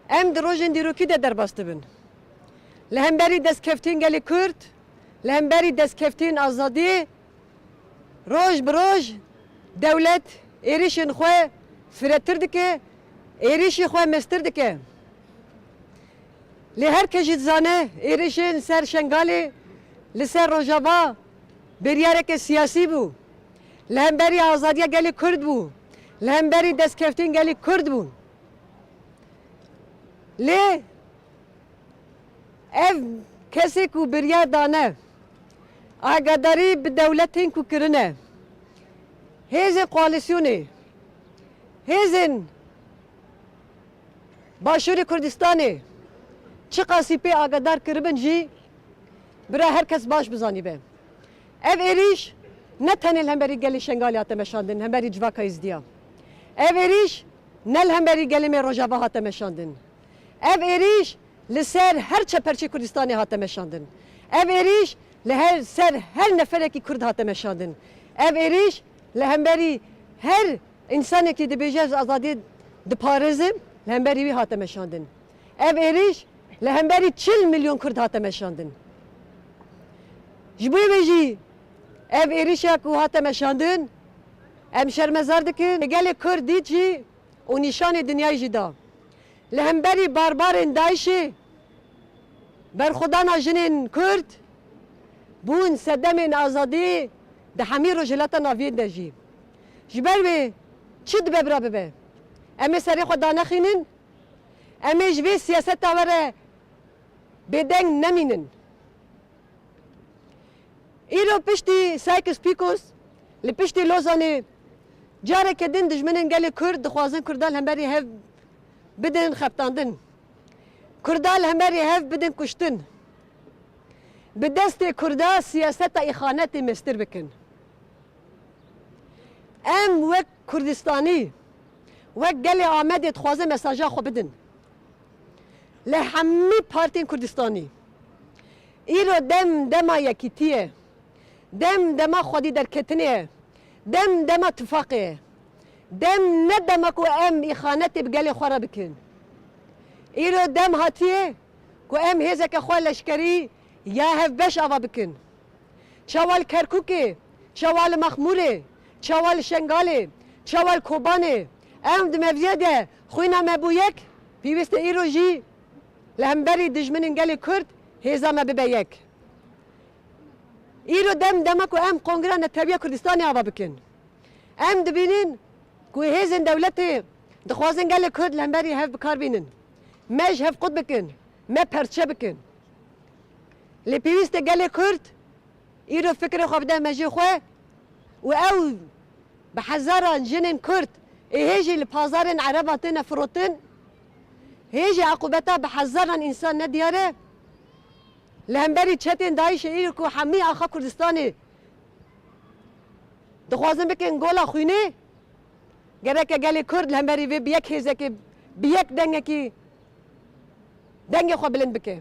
Em di rojên dîrokî de derbas dibin. Li hemberî destkeftîn gelê Kurd, li hemberî destkeftîn azadî, roj bi roj dewlet êrişên xwe firêtir dike, êrişî xwe mestir dike. Lê her kes jî dizane êrişên ser Şengalê li ser Rojava biryareke siyasî bû. Li hemberî azadiya gelê Kurd bû. Li hemberî destkeftîn gelê Kurd bûn. Lê ev kesê ku biryar dane agadarî bi dewletên ku kirine, hêzên koalîsyonê, hêzên Başûrê Kurdistanê çi qasî pê agadar kiribin jî bira her kes baş bizanîbe. Ev êriş ne tenê li hemberî gelê Şengalê hate meşandin, hemberî civaka izdiya. Ev êriş ne li hemberî gelê me Rojava hate meşandin. Ev êriş li ser her çeperçê Kurdistanê hate meşandin. Ev êriş li ser her neferekî Kurd hate meşandin. Ev êriş li hemberî her insanekî dibêje azadî diparêzim li hemberî wî hate meşandin. Ev êriş li hemberî 40 milyon Kurd hate meşandin. Ji bo wê jî ev êrişa ku hate meşandin em şermezar dikin. Gelê Kurd dît jî û nîşanê dinyayê jî da. Li hemberî barbarên Daişê berxwedana jinên Kurd bûn sedemên azadî di hemî rojhilata naviyên de jî. Ji ber wê çi dibe bira bibe? Em ê serê xwe danexînin, em ê ji vê siyaseta we re bêdeng nemînin. Îro piştî Sykes-Picot li piştî Lozanê careke din dijminên gelê Kurd dixwazin Kurdan li hemberî hev bidin xeptandin. Kurda li hemberî hev bidin kuştin. Bi destê Kurda siyaseta îxanetê mestir bikin. Em wek Kurdistanî, wek gelê Amedê dixwazin mesaja xwe bidin. Li hemî partiyên Kurdistanî. Îro dem dema yekîtiyê, dem dema xwedî derketinê ye, dem dema tifaqê ye. Dem ne dema ku em îxanetê bi gelê xwe re bikin. Îro dem hatiye ku em hêzeke xwe leşkerî ya hevbeş ava bikin. Çawa li Kerkûkê, çawa li Mexmûrê, çawa li Şengalê, çawa li Kobanê. Em di mevziye de xwîna me bû yek, pîwîst e îro jî li hemberî dijminên gelê Kurd hêza me bibe yek. Îro dem dema ku em Kongreya Netewîya Kurdistanê ava bikin. Em dibînin ku hêzên dewletê dixwazin gelê Kurd li hemberî hev bikar bînin. Me ji hev qut bikin, me perçe bikin. Lê pîwîst e gelê Kurd îro fikrê xwe bide mejê xwe û ew bi hezaran jinên Kurd ê hêjî li pazarên Ereba têne firotin, hêjî eqûbeta bi hezaran însan ne diyar e. Li hemberî çetên Daişê îro ku hemî axa Kurdistanê dixwazin bikin gola xwînê, gerek e gelê Kurd li hemberî vê bi yek hêzekê, bi yek dengekî dengê xwe bilind bike.